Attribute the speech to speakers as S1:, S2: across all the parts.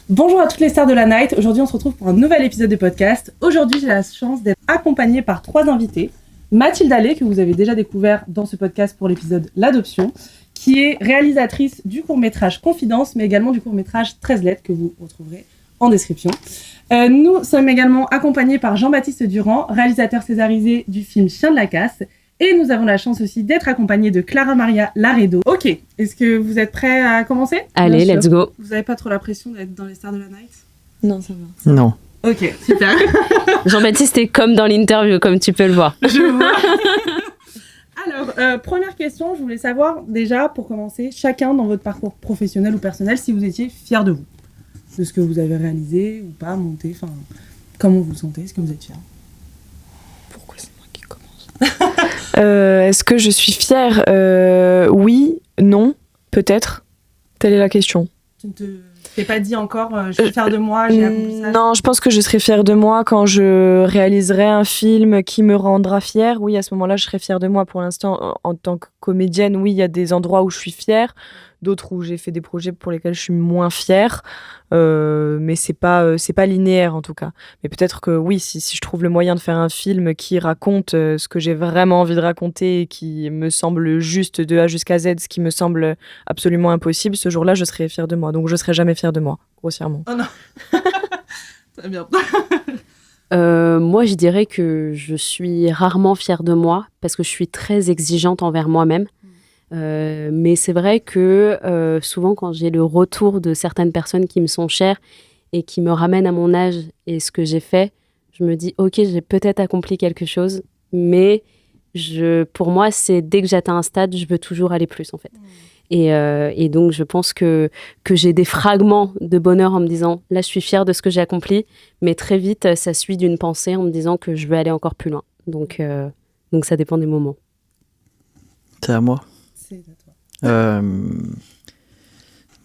S1: Bonjour à toutes les stars de la night. Aujourd'hui, on se retrouve pour un nouvel épisode de podcast. Aujourd'hui, j'ai la chance d'être accompagnée par 3 invités. Mathilde Allais, que vous avez déjà découvert dans ce podcast pour l'épisode L'Adoption, qui est réalisatrice du court-métrage Confidence, mais également du court-métrage 13 lettres, que vous retrouverez en description. Nous sommes également accompagnés par Jean-Baptiste Durand, réalisateur césarisé du film Chien de la casse. Et nous avons la chance aussi d'être accompagnés de Clara Maria Laredo. Ok, est-ce que vous êtes prêts à commencer ?
S2: Allez, let's go.
S1: Vous n'avez pas trop la pression d'être dans les stars de la night ?
S3: Non, ça va.
S4: Non.
S1: Ok, super.
S2: Jean-Baptiste est comme dans l'interview, comme tu peux le voir.
S1: Je vois. Alors, première question, je voulais savoir déjà, pour commencer, chacun dans votre parcours professionnel ou personnel, si vous étiez fiers de vous, de ce que vous avez réalisé ou pas, monté, enfin, comment vous le sentez, est-ce que vous êtes fiers ?
S3: Pourquoi c'est moi qui commence ? Est-ce que je suis fière ? Oui, non, peut-être. Telle est la question.
S1: Tu ne t'es pas dit encore, je suis fière de moi, j'ai accompli ça ?
S3: Non, je pense que je serai fière de moi quand je réaliserai un film qui me rendra fière. Oui, à ce moment-là, je serai fière de moi. Pour l'instant, en tant que comédienne, oui, il y a des endroits où je suis fière, d'autres où j'ai fait des projets pour lesquels je suis moins fière. Mais c'est pas linéaire en tout cas. Mais peut-être que oui, si je trouve le moyen de faire un film qui raconte ce que j'ai vraiment envie de raconter et qui me semble juste de A jusqu'à Z, ce qui me semble absolument impossible, ce jour-là, je serai fière de moi. Donc je serai jamais fière de moi, grossièrement.
S1: Oh non. Très bien.
S2: Moi, je dirais que je suis rarement fière de moi parce que je suis très exigeante envers moi-même. Mais c'est vrai que souvent, quand j'ai le retour de certaines personnes qui me sont chères et qui me ramènent à mon âge et ce que j'ai fait, je me dis, ok, j'ai peut-être accompli quelque chose, mais pour moi, c'est dès que j'atteins un stade, je veux toujours aller plus, en fait. Et donc, je pense que j'ai des fragments de bonheur en me disant, là, je suis fière de ce que j'ai accompli, mais très vite, ça suit d'une pensée en me disant que je veux aller encore plus loin. Donc ça dépend des moments.
S4: C'est à moi.
S1: C'est à toi.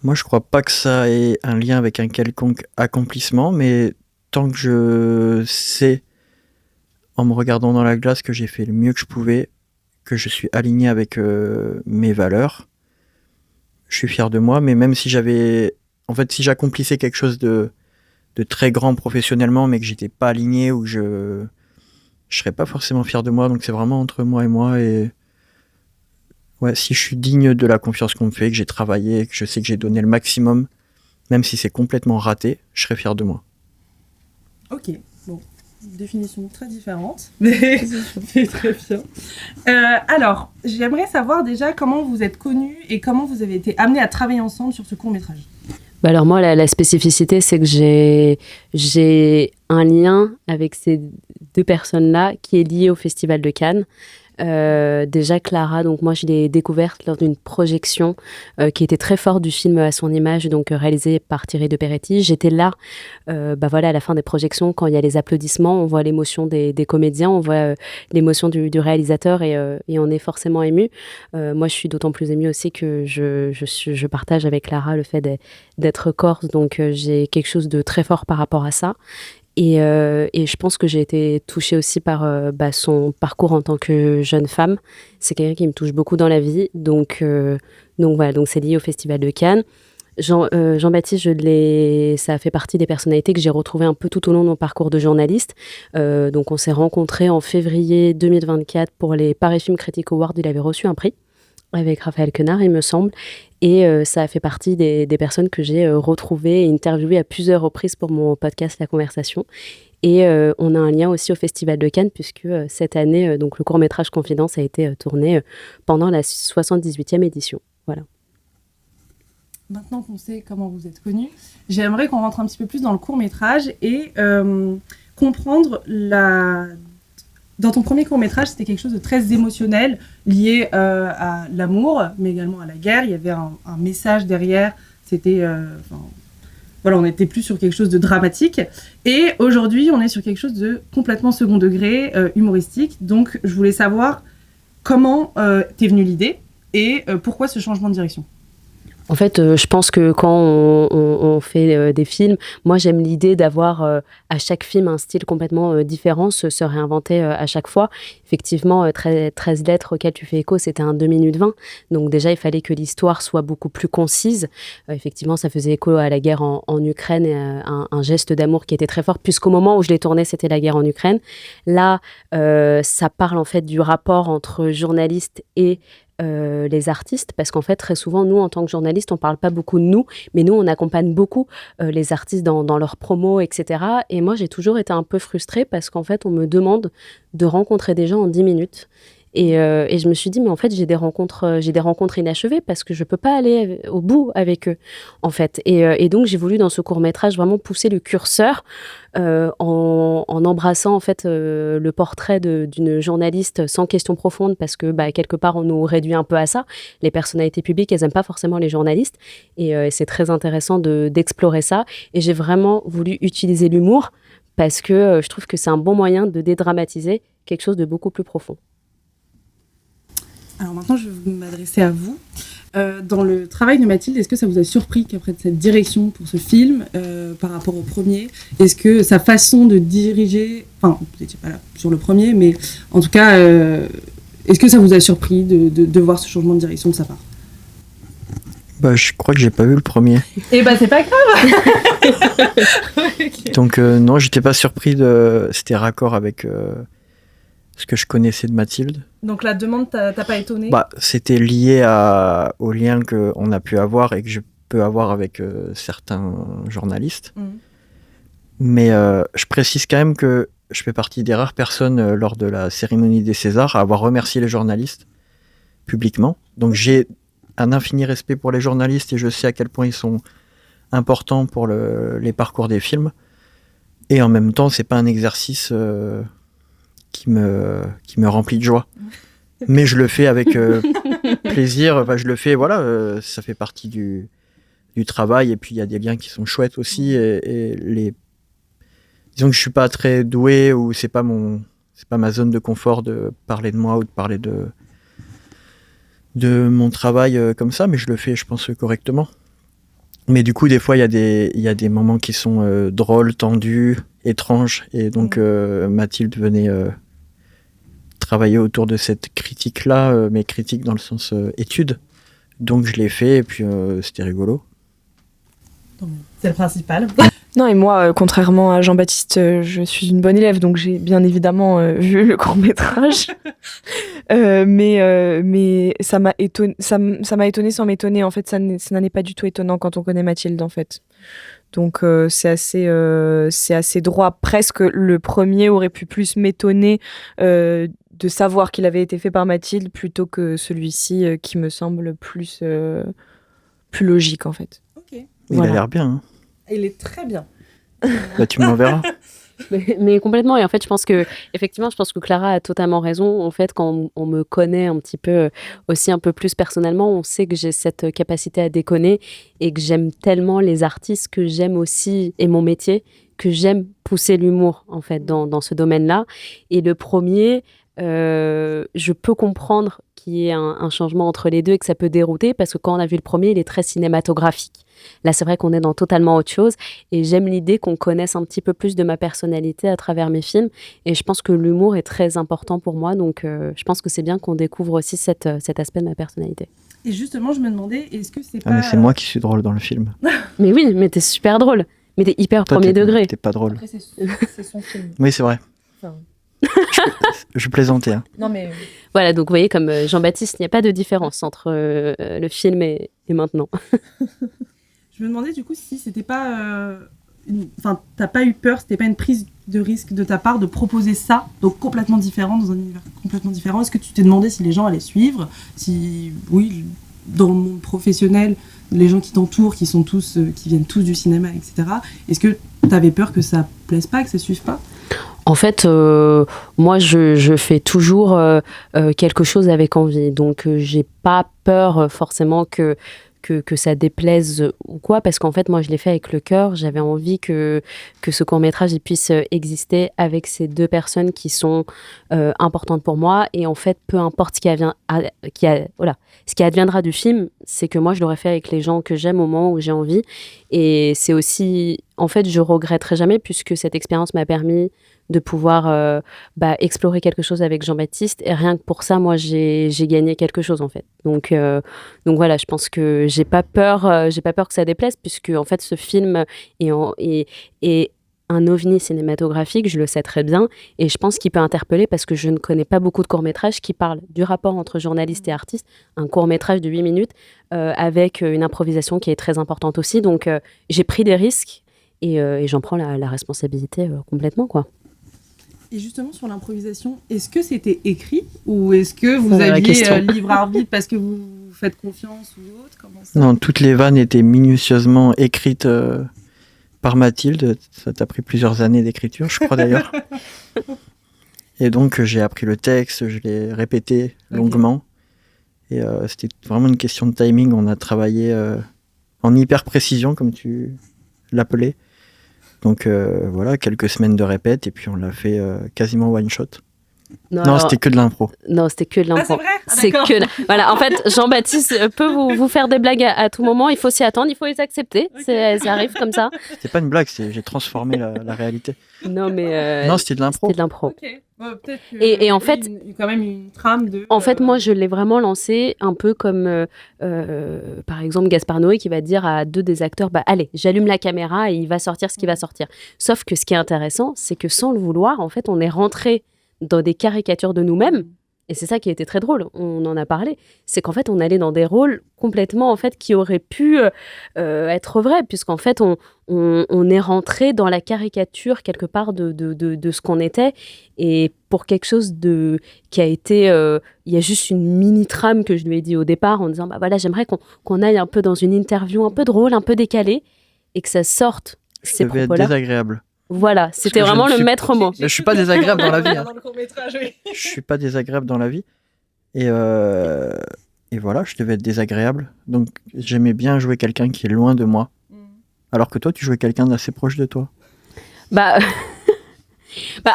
S4: Moi, je crois pas que ça ait un lien avec un quelconque accomplissement, mais tant que je sais, en me regardant dans la glace, que j'ai fait le mieux que je pouvais, que je suis aligné avec mes valeurs, je suis fier de moi. Mais même si si j'accomplissais quelque chose de très grand professionnellement, mais que j'étais pas aligné ou que je serais pas forcément fier de moi. Donc c'est vraiment entre moi et moi. Et ouais, si je suis digne de la confiance qu'on me fait, que j'ai travaillé, que je sais que j'ai donné le maximum, même si c'est complètement raté, je serai fier de moi.
S1: Ok, bon, définition très différente, mais c'est très bien. Alors, j'aimerais savoir déjà comment vous êtes connus et comment vous avez été amenés à travailler ensemble sur ce court-métrage.
S2: Bah alors moi, la spécificité, c'est que j'ai un lien avec ces 2 personnes-là qui est lié au Festival de Cannes. Déjà Clara, donc moi je l'ai découverte lors d'une projection qui était très forte du film À son image, donc réalisé par Thierry de Peretti. J'étais là, à la fin des projections, quand il y a les applaudissements, on voit l'émotion des comédiens, on voit l'émotion du réalisateur et on est forcément ému. Moi je suis d'autant plus émue aussi que je partage avec Clara le fait d'être corse, donc j'ai quelque chose de très fort par rapport à ça. Et je pense que j'ai été touchée aussi par son parcours en tant que jeune femme. C'est quelqu'un qui me touche beaucoup dans la vie. Donc voilà, donc c'est lié au Festival de Cannes. Jean-Baptiste, ça a fait partie des personnalités que j'ai retrouvées un peu tout au long de mon parcours de journaliste. Donc on s'est rencontrés en février 2024 pour les Paris Film Critic Awards. Il avait reçu un prix avec Raphaël Quenard, il me semble. Et ça a fait partie des personnes que j'ai retrouvées et interviewées à plusieurs reprises pour mon podcast La Conversation. Et on a un lien aussi au Festival de Cannes, puisque cette année, donc le court-métrage Confidence a été tourné pendant la 78e édition. Voilà.
S1: Maintenant qu'on sait comment vous êtes connus, j'aimerais qu'on rentre un petit peu plus dans le court-métrage et comprendre Dans ton premier court-métrage, c'était quelque chose de très émotionnel, lié à l'amour, mais également à la guerre. Il y avait un message derrière. C'était, on n'était plus sur quelque chose de dramatique. Et aujourd'hui, on est sur quelque chose de complètement second degré, humoristique. Donc, je voulais savoir comment t'es venue l'idée et pourquoi ce changement de direction.
S2: En fait, je pense que quand on fait des films, moi j'aime l'idée d'avoir à chaque film un style complètement différent, se réinventer à chaque fois. Effectivement, 13 lettres auxquelles tu fais écho, c'était un 2 minutes 20. Donc déjà, il fallait que l'histoire soit beaucoup plus concise. Effectivement, ça faisait écho à la guerre en Ukraine, et un geste d'amour qui était très fort, puisqu'au moment où je l'ai tourné, c'était la guerre en Ukraine. Là, ça parle en fait du rapport entre journalistes et les artistes, parce qu'en fait, très souvent, nous, en tant que journalistes, on parle pas beaucoup de nous, mais nous, on accompagne beaucoup les artistes dans leurs promos, etc. Et moi, j'ai toujours été un peu frustrée parce qu'en fait, on me demande de rencontrer des gens en 10 minutes. Et je me suis dit, mais en fait, j'ai des rencontres inachevées parce que je peux pas aller au bout avec eux, en fait. Et donc, j'ai voulu, dans ce court-métrage, vraiment pousser le curseur en embrassant, en fait, le portrait d'une journaliste sans question profonde parce que, quelque part, on nous réduit un peu à ça. Les personnalités publiques, elles aiment pas forcément les journalistes. Et c'est très intéressant d'explorer ça. Et j'ai vraiment voulu utiliser l'humour parce que je trouve que c'est un bon moyen de dédramatiser quelque chose de beaucoup plus profond.
S1: Alors maintenant, je vais m'adresser à vous. Dans le travail de Mathilde, est-ce que ça vous a surpris qu'après cette direction pour ce film, par rapport au premier, est-ce que sa façon de diriger, enfin, vous n'étiez pas là sur le premier, mais en tout cas, est-ce que ça vous a surpris de voir ce changement de direction de sa part ?
S4: Je crois que j'ai pas vu le premier.
S1: Eh c'est pas grave. Okay.
S4: Donc non, j'étais pas surpris c'était raccord avec ce que je connaissais de Mathilde.
S1: Donc la demande, t'as pas étonné ?
S4: C'était lié au lien qu'on a pu avoir et que je peux avoir avec certains journalistes. Mais je précise quand même que je fais partie des rares personnes lors de la cérémonie des Césars à avoir remercié les journalistes publiquement. Donc j'ai un infini respect pour les journalistes et je sais à quel point ils sont importants pour les parcours des films. Et en même temps, c'est pas un exercice qui me remplit de joie. Mais je le fais avec plaisir. Je le fais, ça fait partie du travail. Et puis, il y a des liens qui sont chouettes aussi. Disons que je suis pas très doué ou c'est pas ma zone de confort de parler de moi ou de parler de mon travail comme ça. Mais je le fais, je pense, correctement. Mais du coup, des fois, il y a des moments qui sont drôles, tendus, étranges. Et donc, Mathilde venait travailler autour de cette critique-là, mais critique dans le sens étude. Donc, je l'ai fait et puis c'était rigolo.
S1: C'est le principal.
S3: Non, et moi, contrairement à Jean-Baptiste, je suis une bonne élève, donc j'ai bien évidemment vu le court-métrage. Mais ça m'a étonné sans m'étonner. En fait, ça n'en est pas du tout étonnant quand on connaît Mathilde, en fait. Donc c'est assez droit. Presque le premier aurait pu plus m'étonner de savoir qu'il avait été fait par Mathilde plutôt que celui-ci qui me semble plus logique, en fait.
S1: Ok.
S4: Il a l'air bien. Hein.
S1: Il est très bien.
S4: Tu m'enverras.
S2: Mais complètement. Et en fait, je pense que Clara a totalement raison. En fait, quand on me connaît un petit peu, aussi un peu plus personnellement, on sait que j'ai cette capacité à déconner et que j'aime tellement les artistes, que j'aime aussi, et mon métier, que j'aime pousser l'humour, en fait, dans ce domaine-là. Et le premier, je peux comprendre qu'il y ait un changement entre les deux et que ça peut dérouter parce que quand on a vu le premier, il est très cinématographique. Là, c'est vrai qu'on est dans totalement autre chose et j'aime l'idée qu'on connaisse un petit peu plus de ma personnalité à travers mes films et je pense que l'humour est très important pour moi, donc je pense que c'est bien qu'on découvre aussi cet aspect de ma personnalité.
S1: Et justement, je me demandais, est-ce que c'est pas...
S4: mais c'est moi qui suis drôle dans le film.
S2: Mais oui, mais t'es super drôle. Mais t'es hyper premier degré.
S4: T'es pas drôle.
S1: Après, c'est son film.
S4: Oui, c'est vrai.
S1: Enfin...
S4: je plaisantais. Hein.
S1: Non, mais...
S2: Voilà, donc vous voyez, comme Jean-Baptiste, il n'y a pas de différence entre le film et maintenant.
S1: Je me demandais du coup si c'était pas... Enfin, t'as pas eu peur, c'était pas une prise de risque de ta part de proposer ça, donc complètement différent, dans un univers complètement différent. Est-ce que tu t'es demandé si les gens allaient suivre ? Si, oui, dans le monde professionnel, les gens qui t'entourent, qui viennent tous du cinéma, etc. Est-ce que t'avais peur que ça plaise pas, que ça suive pas ?
S2: En fait, moi, je fais toujours quelque chose avec envie. Donc, j'ai pas peur forcément que que ça déplaise ou quoi, parce qu'en fait, moi, je l'ai fait avec le cœur. J'avais envie que ce court-métrage il puisse exister avec ces deux personnes qui sont importantes pour moi. Et en fait, peu importe ce qui adviendra du film, c'est que moi, je l'aurais fait avec les gens que j'aime au moment où j'ai envie. Et c'est aussi... En fait, je regretterai jamais, puisque cette expérience m'a permis de pouvoir explorer quelque chose avec Jean-Baptiste. Et rien que pour ça, moi, j'ai gagné quelque chose, en fait. Donc voilà, je pense que j'ai pas peur que ça déplaise, puisque, en fait, ce film est un ovni cinématographique, je le sais très bien, et je pense qu'il peut interpeller parce que je ne connais pas beaucoup de courts-métrages qui parlent du rapport entre journaliste et artiste, un court-métrage de 8 minutes avec une improvisation qui est très importante aussi. Donc, j'ai pris des risques et j'en prends la responsabilité complètement, quoi.
S1: Et justement, sur l'improvisation, est-ce que c'était écrit ou est-ce que vous
S2: La question.
S1: aviez libre arbitre parce que vous faites confiance ou autre? Comment ça?
S4: Non, toutes les vannes étaient minutieusement écrites par Mathilde. Ça t'a pris plusieurs années d'écriture, je crois d'ailleurs. Et donc, j'ai appris le texte, je l'ai répété longuement. Et c'était vraiment une question de timing. On a travaillé en hyper précision, comme tu l'appelais. Donc voilà, quelques semaines de répète et puis on l'a fait quasiment one shot. Non,
S2: alors,
S4: c'était que de l'impro.
S2: Non, c'était que de l'impro.
S1: Ah, c'est vrai? Ah,
S2: C'est
S1: d'accord.
S2: Voilà, en fait, Jean-Baptiste peut vous faire des blagues à tout moment. Il faut s'y attendre, il faut les accepter.
S1: Ok.
S2: Ça arrive comme ça.
S4: C'était pas une blague, j'ai transformé la réalité.
S2: Non, mais
S4: Non, c'était de l'impro.
S2: c'était de l'impro.
S1: Ok. Bon, peut-être que
S2: Et en
S1: il y a
S2: fait-
S1: quand même une trame de.
S2: En fait, moi, je l'ai vraiment lancé un peu comme, par exemple, Gaspard Noé qui va dire à deux des acteurs, allez, j'allume la caméra et il va sortir ce qui va sortir. Sauf que ce qui est intéressant, c'est que sans le vouloir, en fait, on est rentré dans des caricatures de nous-mêmes. Et c'est ça qui était très drôle, on en a parlé. C'est qu'en fait, on allait dans des rôles complètement, en fait, qui auraient pu être vrais, puisqu'en fait, on est rentré dans la caricature, quelque part, de ce qu'on était. Et pour quelque chose qui a été... il y a juste une mini-trame que je lui ai dit au départ, en disant, voilà, j'aimerais qu'on aille un peu dans une interview un peu drôle, un peu décalée, et que ça sorte ces
S4: Je devais être
S2: propos-là.
S4: désagréable.
S2: Voilà, c'était
S4: que je
S2: vraiment
S4: ne
S2: le
S4: suis-
S2: maître mot.
S4: Mais je suis pas désagréable dans la vie. Hein.
S1: Dans le court-métrage, oui.
S4: Je suis pas désagréable dans la vie. Et voilà, je devais être désagréable. Donc j'aimais bien jouer quelqu'un qui est loin de moi. Alors que toi, tu jouais quelqu'un d'assez proche de toi.
S2: Bah,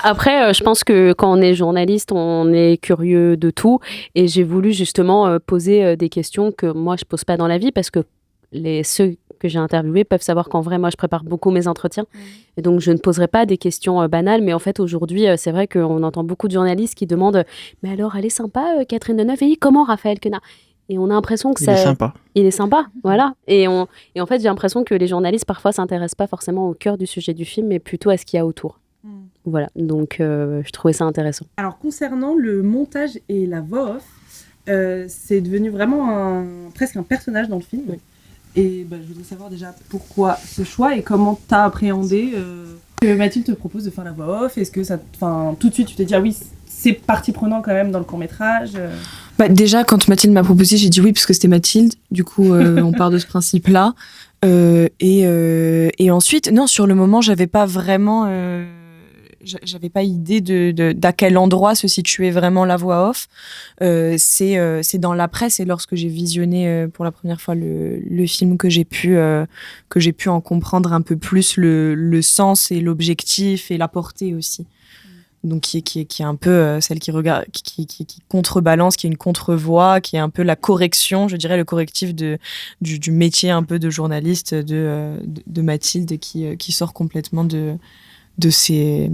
S2: après, je pense que quand on est journaliste, on est curieux de tout. Et j'ai voulu justement poser des questions que moi, je pose pas dans la vie parce que ceux que j'ai interviewés peuvent savoir qu'en vrai, moi, je prépare beaucoup mes entretiens. Et donc, je ne poserai pas des questions banales. Mais en fait, aujourd'hui, c'est vrai qu'on entend beaucoup de journalistes qui demandent « Mais alors, elle est sympa, Catherine Deneuve, et comment Raphaël Quenard ?» Et on a l'impression que
S4: Il est sympa.
S2: il est sympa, voilà. Et en fait, j'ai l'impression que les journalistes, parfois, s'intéressent pas forcément au cœur du sujet du film, mais plutôt à ce qu'il y a autour. Voilà, donc je trouvais ça intéressant.
S1: Alors, concernant le montage et la voix off, c'est devenu vraiment presque un personnage dans le film.
S2: Oui.
S1: Et je voudrais savoir déjà pourquoi ce choix et comment tu as appréhendé que Mathilde te propose de faire la voix off. Est-ce que tout de suite tu t'es dit, ah oui, c'est partie prenante quand même dans le court-métrage
S3: Déjà, quand Mathilde m'a proposé, j'ai dit oui, parce que c'était Mathilde. Du coup, on part de ce principe-là. Et ensuite, non, sur le moment, j'avais pas vraiment... j'avais pas idée d'à quel endroit se situait vraiment la voix off. C'est dans la presse et lorsque j'ai visionné pour la première fois le film que j'ai pu en comprendre un peu plus le sens et l'objectif et la portée aussi. Donc qui est un peu celle qui regarde, qui contrebalance, qui est une contre-voix, qui est un peu la correction, je dirais le correctif du métier un peu de journaliste de Mathilde qui sort complètement de ces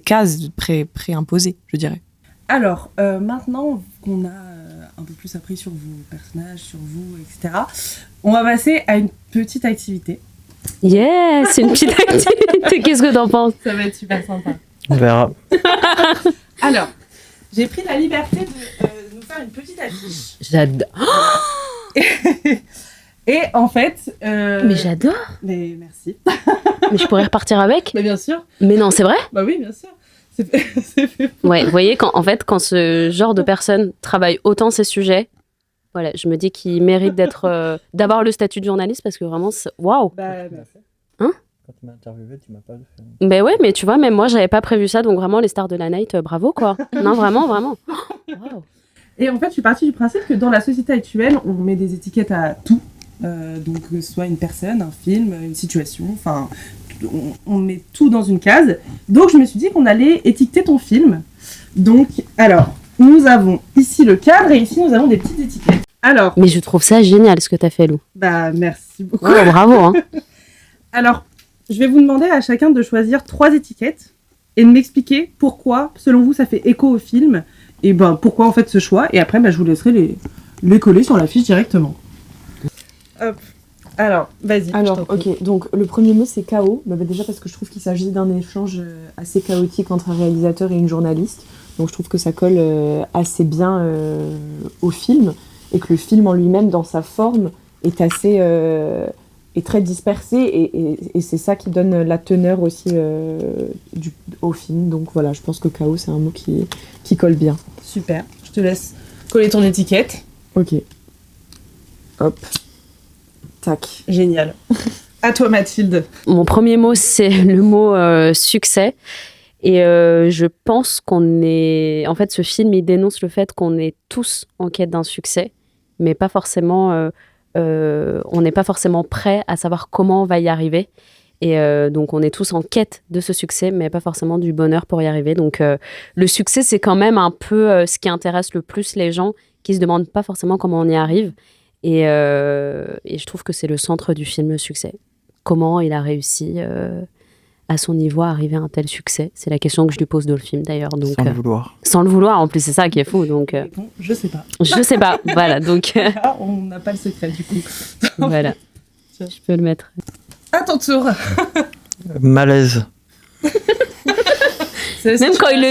S3: cases pré-imposées, je dirais.
S1: Alors, maintenant qu'on a un peu plus appris sur vos personnages, sur vous, etc., on va passer à une petite activité.
S2: Yeah, c'est une petite activité. Qu'est-ce que t'en penses?
S1: Ça va être super sympa.
S4: On verra.
S1: Alors, j'ai pris la liberté de nous faire une petite affiche.
S2: J'adore.
S1: Et en fait...
S2: Mais j'adore.
S1: Mais merci.
S2: Mais je pourrais repartir avec?
S1: Mais bien sûr.
S2: Mais non, c'est vrai?
S1: Bah oui, bien sûr. C'est fait.
S2: Ouais, vous voyez, quand ce genre de personne travaille autant ces sujets, voilà, je me dis qu'il mérite d'avoir le statut de journaliste parce que vraiment, waouh!
S1: Bah, merci.
S4: Quand tu m'as interviewé, tu m'as pas fait.
S2: Ben ouais, mais tu vois, même moi, j'avais pas prévu ça, donc vraiment, les stars de la night, bravo, quoi. Non, vraiment, vraiment. Wow.
S1: Et en fait, je suis partie du principe que dans la société actuelle, on met des étiquettes à tout. Donc, que ce soit une personne, un film, une situation, enfin, on met tout dans une case. Donc, je me suis dit qu'on allait étiqueter ton film. Donc, alors, nous avons ici le cadre et ici, nous avons des petites étiquettes. Alors,
S2: Mais je trouve ça génial ce que t'as fait, Lou.
S1: bah, merci beaucoup.
S2: Oh, bravo, hein.
S1: Alors, je vais vous demander à chacun de choisir 3 étiquettes et de m'expliquer pourquoi, selon vous, ça fait écho au film et ben pourquoi en fait ce choix. Et après, je vous laisserai les coller sur la fiche directement. Hop. Alors, vas-y.
S3: Alors, ok, donc le premier mot c'est chaos. Déjà parce que je trouve qu'il s'agit d'un échange assez chaotique entre un réalisateur et une journaliste. Donc je trouve que ça colle assez bien au film et que le film en lui-même, dans sa forme, est assez est très dispersé et c'est ça qui donne la teneur aussi au film. Donc voilà, je pense que chaos c'est un mot qui colle bien.
S1: Super. Je te laisse coller ton étiquette.
S3: Ok. Hop. Tac.
S1: Génial. À toi, Mathilde.
S2: Mon premier mot, c'est le mot succès. Et je pense qu'on est... En fait, ce film, il dénonce le fait qu'on est tous en quête d'un succès, mais pas forcément... on n'est pas forcément prêt à savoir comment on va y arriver. Et donc, on est tous en quête de ce succès, mais pas forcément du bonheur pour y arriver. Donc, le succès, c'est quand même un peu ce qui intéresse le plus les gens qui se demandent pas forcément comment on y arrive. Et je trouve que c'est le centre du film, le succès. Comment il a réussi à son niveau à arriver à un tel succès. C'est la question que je lui pose dans le film, d'ailleurs. Donc,
S4: Sans le vouloir.
S2: Sans le vouloir, en plus, c'est ça qui est fou. Donc,
S1: Bon, je sais pas.
S2: je sais pas. Voilà, donc...
S1: Ah, on n'a pas le secret, du coup.
S2: voilà. Je peux le mettre.
S1: À ton tour.
S4: Malaise.
S2: Même quand il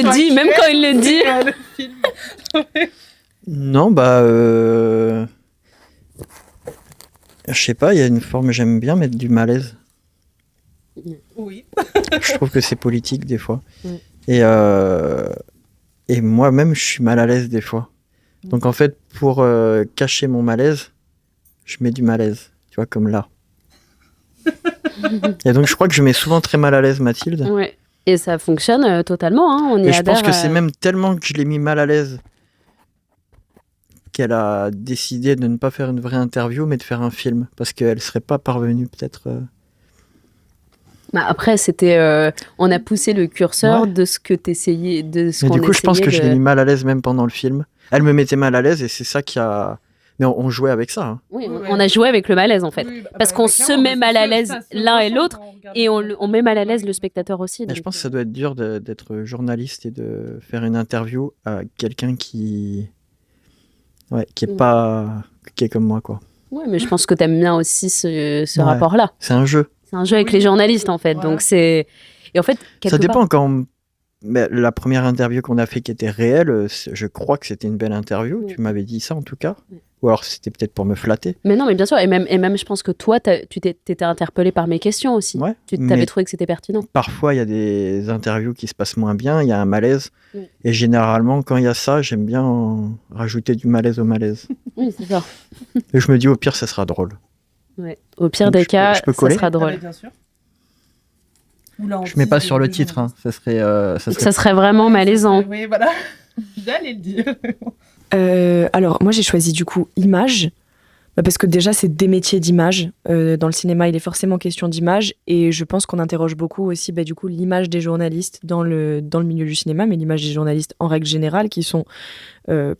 S2: le dit.
S4: Non, je sais pas, il y a une forme, j'aime bien mettre du malaise.
S1: Oui.
S4: Je trouve que c'est politique des fois.
S2: Ouais.
S4: Et moi-même, je suis mal à l'aise des fois. Donc en fait, pour cacher mon malaise, je mets du malaise. Tu vois, comme là. Et donc je crois que je mets souvent très mal à l'aise Mathilde.
S2: Ouais. Et ça fonctionne totalement. Hein. On y
S4: Et je pense
S2: adhère,
S4: que c'est même tellement que je l'ai mis mal à l'aise qu'elle a décidé de ne pas faire une vraie interview, mais de faire un film. Parce qu'elle serait pas parvenue peut-être...
S2: Bah après, c'était, on a poussé le curseur
S4: Ouais.
S2: de ce que t'essayais, de ce
S4: Mais
S2: qu'on
S4: du coup, je pense que
S2: essayait
S4: je l'ai mis mal à l'aise même pendant le film. Elle me mettait mal à l'aise et c'est ça qui a... Mais on jouait avec ça. Hein.
S2: Oui,
S1: Ouais.
S2: on a joué avec le malaise en fait.
S1: Oui,
S2: Parce qu'on se met mal à l'aise l'un et l'autre, et on met mal à l'aise le spectateur aussi.
S4: Mais
S2: donc,
S4: je pense que ça doit être dur d'être journaliste et de faire une interview à quelqu'un qui... Ouais, qui est
S2: Ouais.
S4: pas... qui est comme moi, quoi.
S2: Ouais, mais je pense que t'aimes bien aussi ce
S4: Ouais.
S2: rapport-là.
S4: C'est un jeu.
S2: C'est un jeu avec
S1: Oui.
S2: les journalistes en fait.
S1: Voilà.
S2: Donc c'est... Et en fait, quelque
S4: Ça dépend
S2: part...
S4: quand... Mais la première interview qu'on a fait qui était réelle, je crois que c'était une belle interview.
S2: Oui.
S4: Tu m'avais dit ça en tout cas.
S2: Oui.
S4: Ou alors c'était peut-être pour me flatter.
S2: Mais non, mais bien sûr. Et même je pense que toi, t'étais interpellé par mes questions aussi.
S4: Ouais.
S2: Tu t'avais
S4: Mais
S2: trouvé que c'était pertinent.
S4: parfois, il y a des interviews qui se passent moins bien, il y a un malaise.
S2: Oui.
S4: Et généralement, quand il y a ça, j'aime bien rajouter du malaise au malaise.
S2: Oui, c'est ça.
S4: Et je me dis, au pire, ça sera drôle.
S2: Ouais. Au pire
S4: Donc,
S2: des
S4: je peux-
S2: cas,
S4: je peux
S2: ça
S4: coller
S2: sera
S1: Ah,
S2: drôle.
S1: mais bien sûr. Oula,
S5: Je mets pas sur le titre, hein. Ça serait.
S2: Ça serait vraiment malaisant.
S1: Oui, voilà. J'allais le dire.
S3: Alors, moi, j'ai choisi du coup image. Parce que déjà, c'est des métiers d'image. Dans le cinéma, il est forcément question d'image. Et je pense qu'on interroge beaucoup aussi du coup, l'image des journalistes dans le milieu du cinéma, mais l'image des journalistes en règle générale, qui sont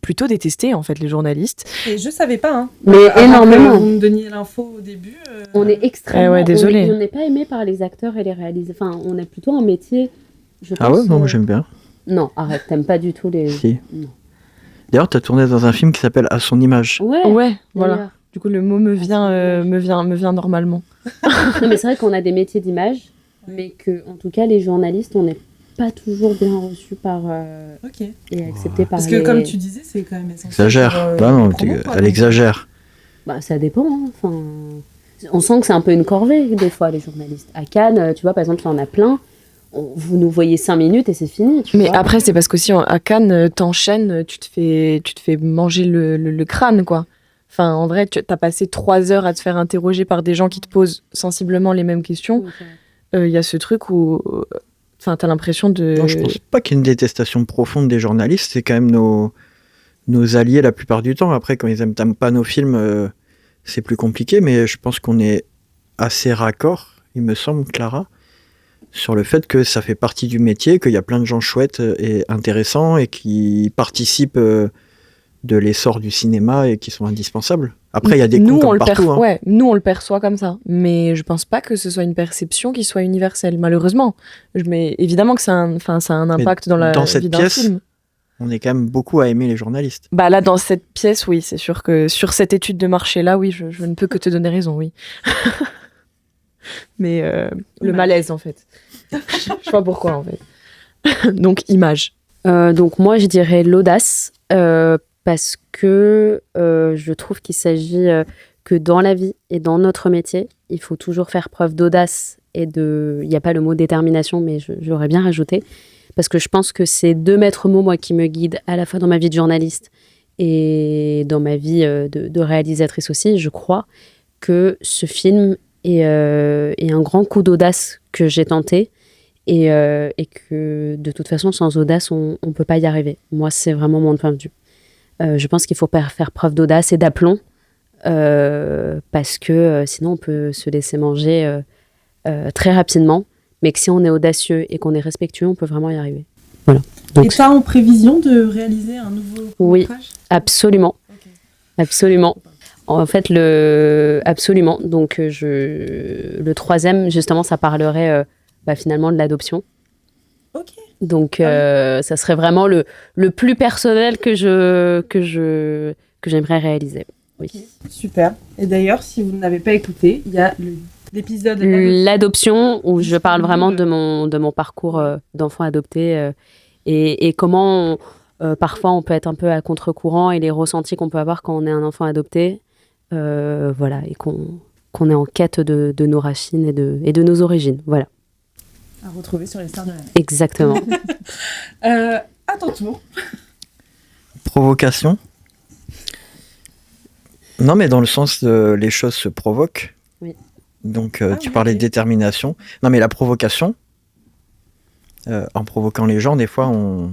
S3: plutôt détestés, en fait, les journalistes.
S1: Et je savais pas, hein.
S2: Mais énormément.
S1: Vous me donniez l'info au début.
S2: On est extrêmement...
S3: ouais, désolé.
S2: On n'est pas aimé par les acteurs et les réalisateurs. Enfin, on a plutôt un métier... Je
S4: Ah ouais,
S2: pense,
S4: non, moi j'aime bien.
S2: Non, arrête, t'aimes pas du tout les...
S4: Si.
S2: Non.
S4: D'ailleurs, tu as tourné dans un film qui s'appelle À son image.
S2: Ouais,
S3: Ouais, voilà.
S2: d'ailleurs.
S3: Du coup, le mot me vient normalement.
S2: Non, mais c'est vrai qu'on a des métiers d'image, mais que, en tout cas, les journalistes, on n'est pas toujours bien reçus par
S1: Ok.
S2: et acceptés par
S1: Parce
S2: les...
S1: que comme tu disais, c'est quand même essentiel.
S4: Exagère.
S1: pour,
S4: Bah non,
S1: les promos, quoi,
S4: elle
S1: donc.
S4: exagère.
S2: Bah, ça dépend. Hein. Enfin, on sent que c'est un peu une corvée, des fois, les journalistes. À Cannes, tu vois, par exemple, il y en a plein. Vous nous voyez 5 minutes et c'est fini. Tu
S3: Mais
S2: vois.
S3: après, c'est parce qu'aussi à Cannes, t'enchaînes, tu te fais manger le crâne, quoi. Enfin, en vrai, t'as passé 3 heures à te faire interroger par des gens qui te posent sensiblement les mêmes questions.
S2: Oui, c'est vrai.
S3: Il y a ce truc où, enfin, t'as l'impression de.
S4: Non, je pense pas qu'il y ait une détestation profonde des journalistes. C'est quand même nos nos alliés la plupart du temps. Après, quand ils n'aiment pas nos films, c'est plus compliqué, mais je pense qu'on est assez raccord, il me semble, Clara, sur le fait que ça fait partie du métier, qu'il y a plein de gens chouettes et intéressants et qui participent de l'essor du cinéma et qui sont indispensables. Après, il y a des cons comme partout. Hein.
S3: Ouais, nous, on le perçoit comme ça. Mais je pense pas que ce soit une perception qui soit universelle, malheureusement. Mais évidemment que ça a un impact dans la vie d'un film.
S4: On est quand même beaucoup à aimer les journalistes.
S3: Bah là, dans cette pièce, oui, c'est sûr que sur cette étude de marché-là, oui, je ne peux que te donner raison, oui. Mais le malaise, en fait. Je sais pas pourquoi, en fait. Donc, image.
S2: Donc moi, je dirais l'audace, parce que je trouve qu'il s'agit que dans la vie et dans notre métier, il faut toujours faire preuve d'audace et de... Il n'y a pas le mot détermination, mais j'aurais bien rajouté. Parce que je pense que c'est 2 maîtres mots, moi, qui me guident à la fois dans ma vie de journaliste et dans ma vie de réalisatrice aussi. Je crois que ce film est un grand coup d'audace que j'ai tenté et que de toute façon, sans audace, on ne peut pas y arriver. Moi, c'est vraiment mon point de vue. Je pense qu'il faut faire preuve d'audace et d'aplomb parce que sinon, on peut se laisser manger très rapidement. Mais que si on est audacieux et qu'on est respectueux, on peut vraiment y arriver. Voilà. Donc,
S1: et tu as en prévision de réaliser un nouveau court-métrage ?
S2: Oui, absolument. Okay. Absolument. En fait, absolument. Donc, le 3e, justement, ça parlerait finalement de l'adoption.
S1: Ok.
S2: Donc, ça serait vraiment le plus personnel que j'aimerais réaliser. Oui.
S1: Okay. Super. Et d'ailleurs, si vous n'avez pas écouté, il y a l'épisode
S2: l'adoption où je parle vraiment de mon parcours d'enfant adopté et comment parfois on peut être un peu à contre-courant et les ressentis qu'on peut avoir quand on est un enfant adopté, voilà, et qu'on est en quête de nos racines et de nos origines, voilà.
S1: À retrouver sur les stars de la mer.
S2: Exactement.
S1: À ton tour.
S4: Provocation. Non, mais dans le sens les choses se provoquent.
S2: Oui.
S4: Donc, tu parlais de détermination. Non, mais la provocation, en provoquant les gens, des fois, on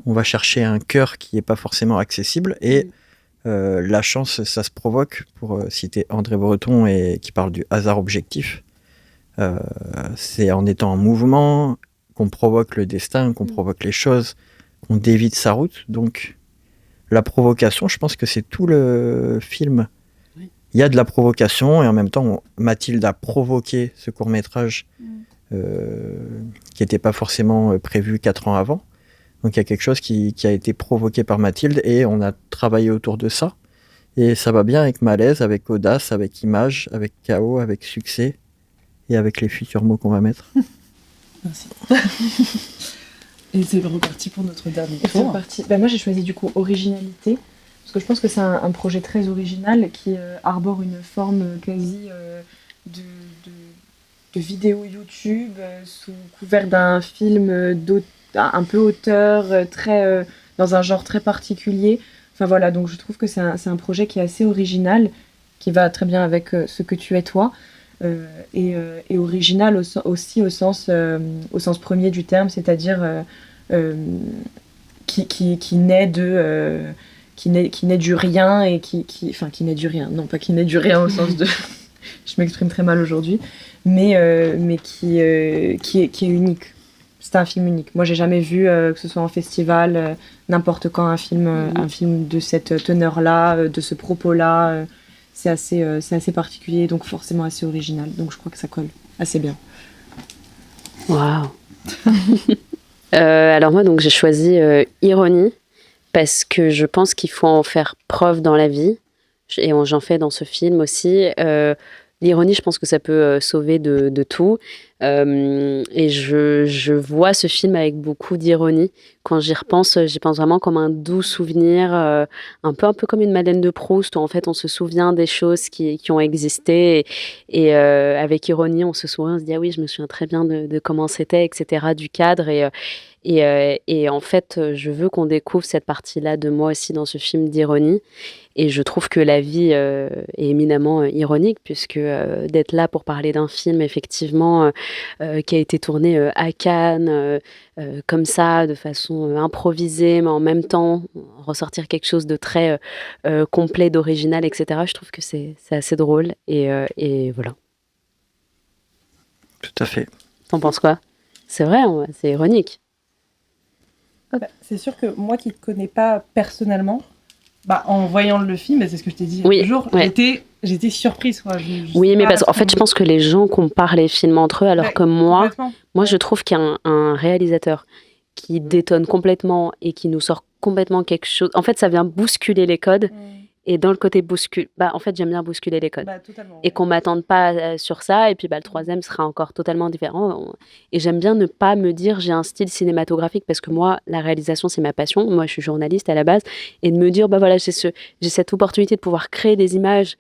S4: va chercher un cœur qui n'est pas forcément accessible. Et la chance, ça se provoque, pour citer André Breton, et qui parle du hasard objectif. C'est en étant en mouvement qu'on provoque le destin, qu'on provoque les choses, qu'on dévie de sa route. Donc, la provocation, je pense que c'est tout le film. Il y a de la provocation et en même temps, Mathilde a provoqué ce court-métrage qui n'était pas forcément prévu 4 ans avant. Donc il y a quelque chose qui a été provoqué par Mathilde et on a travaillé autour de ça. Et ça va bien avec malaise, avec audace, avec image, avec chaos, avec succès et avec les futurs mots qu'on va mettre.
S1: Merci. Et c'est reparti pour notre dernier tour.
S3: C'est reparti. Moi j'ai choisi du coup originalité. Parce que je pense que c'est un projet très original qui arbore une forme quasi de vidéo YouTube sous couvert d'un film un peu auteur, dans un genre très particulier. Enfin voilà, donc je trouve que c'est un projet qui est assez original, qui va très bien avec ce que tu es toi, et original aussi au sens premier du terme, c'est-à-dire qui naît de... qui naît du rien et qui naît du rien, non pas qui naît du rien au sens de je m'exprime très mal aujourd'hui, mais qui est unique. C'est un film unique. Moi j'ai jamais vu que ce soit en festival, n'importe quand un film de cette teneur-là, de ce propos-là, c'est assez particulier, donc forcément assez original, donc je crois que ça colle assez bien.
S2: Waouh. Alors moi donc j'ai choisi ironie. Parce que je pense qu'il faut en faire preuve dans la vie, et j'en fais dans ce film aussi. L'ironie, je pense que ça peut sauver de tout. Et je vois ce film avec beaucoup d'ironie. Quand j'y pense vraiment comme un doux souvenir, un peu comme une Madeleine de Proust, où en fait on se souvient des choses qui ont existé. Et avec ironie, on se souvient, on se dit « Ah oui, je me souviens très bien de comment c'était, etc., du cadre. » Et en fait, je veux qu'on découvre cette partie-là de moi aussi dans ce film d'ironie. Et je trouve que la vie est éminemment ironique, puisque d'être là pour parler d'un film, effectivement, qui a été tourné à Cannes, comme ça, de façon improvisée, mais en même temps ressortir quelque chose de très complet, d'original, etc. Je trouve que c'est assez drôle et voilà.
S4: Tout à fait.
S2: T'en penses quoi? C'est vrai, hein, c'est ironique.
S1: Bah, c'est sûr que moi qui ne te connais pas personnellement, en voyant le film, c'est ce que je t'ai dit
S2: Oui,
S1: l'autre jour,
S2: ouais.
S1: j'étais surprise. Quoi.
S2: Oui, mais parce qu'en fait, je pense que les gens comparent les films entre eux, alors
S1: Ouais,
S2: que moi,
S1: complètement.
S2: je trouve qu'il y a un réalisateur qui détonne complètement et qui nous sort complètement quelque chose. En fait, ça vient bousculer les codes. Et dans le côté en fait, j'aime bien bousculer les codes.
S1: Totalement.
S2: Et qu'on m'attende pas sur ça. Et puis, le troisième sera encore totalement différent. Et j'aime bien ne pas me dire j'ai un style cinématographique parce que moi, la réalisation, c'est ma passion. Moi, je suis journaliste à la base. Et de me dire, voilà, j'ai cette opportunité de pouvoir créer des images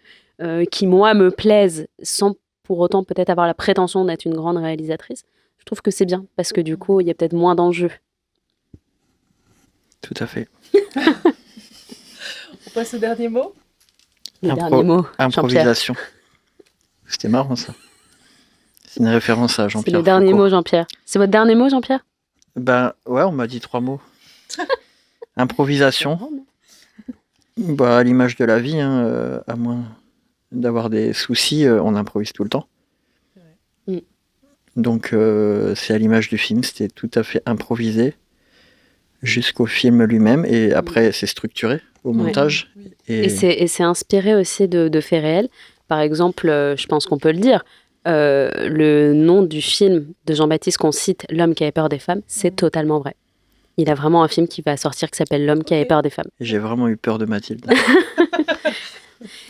S2: qui, moi, me plaisent sans pour autant peut-être avoir la prétention d'être une grande réalisatrice. Je trouve que c'est bien parce que du coup, il y a peut-être moins d'enjeux.
S4: Tout à fait.
S1: On passe au dernier mot.
S2: Le dernier mot, Jean-Pierre.
S4: Improvisation. C'était marrant ça. C'est une référence à Jean-Pierre.
S2: C'est le dernier
S4: Foucault.
S2: mot, Jean-Pierre. C'est votre dernier mot, Jean-Pierre?
S4: Ouais, on m'a dit 3 mots. Improvisation. À l'image de la vie, hein, à moins d'avoir des soucis, on improvise tout le temps.
S2: Ouais.
S4: Donc c'est à l'image du film, c'était tout à fait improvisé jusqu'au film lui-même et après c'est structuré au montage.
S2: Et c'est inspiré aussi de faits réels. Par exemple, je pense qu'on peut le dire, le nom du film de Jean-Baptiste qu'on cite, L'homme qui avait peur des femmes, c'est totalement vrai. Il a vraiment un film qui va sortir qui s'appelle L'homme qui avait peur des femmes.
S4: J'ai vraiment eu peur de Mathilde.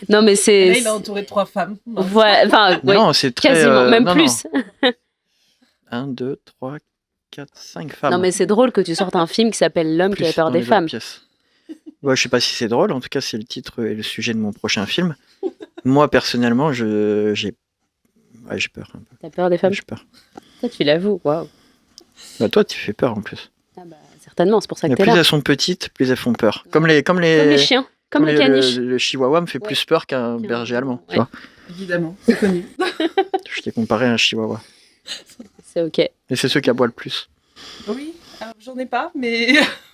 S2: Non mais c'est...
S1: Là, il est entouré de 3 femmes.
S2: Voilà, enfin, ouais,
S4: Non, c'est très...
S2: quasiment, même
S4: non,
S2: plus.
S4: 1, 2, 3, 4, 5 femmes.
S2: Non mais c'est drôle que tu sortes un film qui s'appelle L'homme qui avait peur des femmes.
S4: Ouais, je sais pas si c'est drôle, en tout cas c'est le titre et le sujet de mon prochain film. Moi personnellement, j'ai peur un peu.
S2: T'as peur des femmes?
S4: J'ai peur.
S2: Toi tu l'avoues, waouh.
S4: Toi tu fais peur en plus.
S2: Certainement, c'est pour ça que t'es
S4: Plus
S2: là.
S4: elles sont petites, plus elles font peur. Comme les
S2: Comme les chiens, comme les caniches.
S4: Le chihuahua me fait plus peur qu'un berger allemand. Tu vois,
S1: Évidemment, c'est connu.
S4: je t'ai comparé à un chihuahua.
S2: C'est ok.
S4: Et c'est ceux qui aboient le plus.
S1: Oui, alors j'en ai pas, mais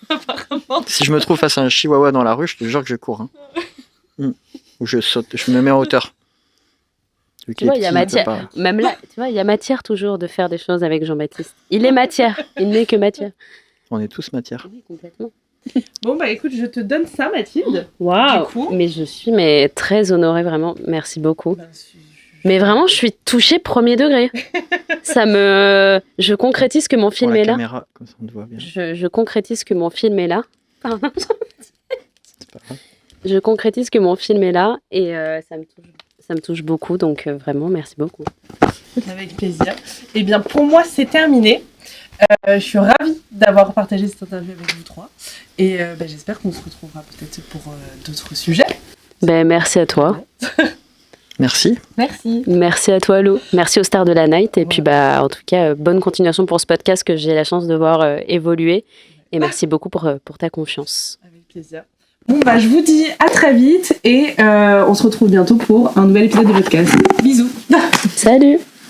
S1: apparemment.
S4: Si je me trouve face à un chihuahua dans la rue, je te jure que je cours. Hein. Ou je saute, je me mets en hauteur.
S2: Tu vois, il y a matière. Même là, tu vois, il y a matière toujours de faire des choses avec Jean-Baptiste. Il est matière, il n'est que matière.
S4: On est tous matière.
S2: Oui, complètement.
S1: Bon, écoute, je te donne ça, Mathilde.
S2: Waouh.
S1: Du coup-
S2: Mais je suis très honorée, vraiment. Merci beaucoup.
S1: Ben,
S2: Mais vraiment, je suis touchée premier degré. Je concrétise que mon film
S4: Pour la
S2: est là.
S4: caméra, comme ça on te voit bien.
S2: Je concrétise que mon film est là. Pardon.
S4: C'est pas grave.
S2: Je concrétise que mon film est là et ça me touche beaucoup. Donc vraiment, merci beaucoup.
S1: Avec plaisir. Eh bien, pour moi, c'est terminé. Je suis ravie d'avoir partagé cette interview avec vous 3. Et j'espère qu'on se retrouvera peut-être pour d'autres sujets.
S2: Merci à toi.
S4: Merci.
S1: Merci.
S2: Merci à toi, Lou. Merci aux stars de la night. Et puis, en tout cas, bonne continuation pour ce podcast que j'ai la chance de voir évoluer. Et merci beaucoup pour ta confiance.
S1: Avec plaisir. Bon, je vous dis à très vite et on se retrouve bientôt pour un nouvel épisode de podcast. Bisous.
S2: Salut!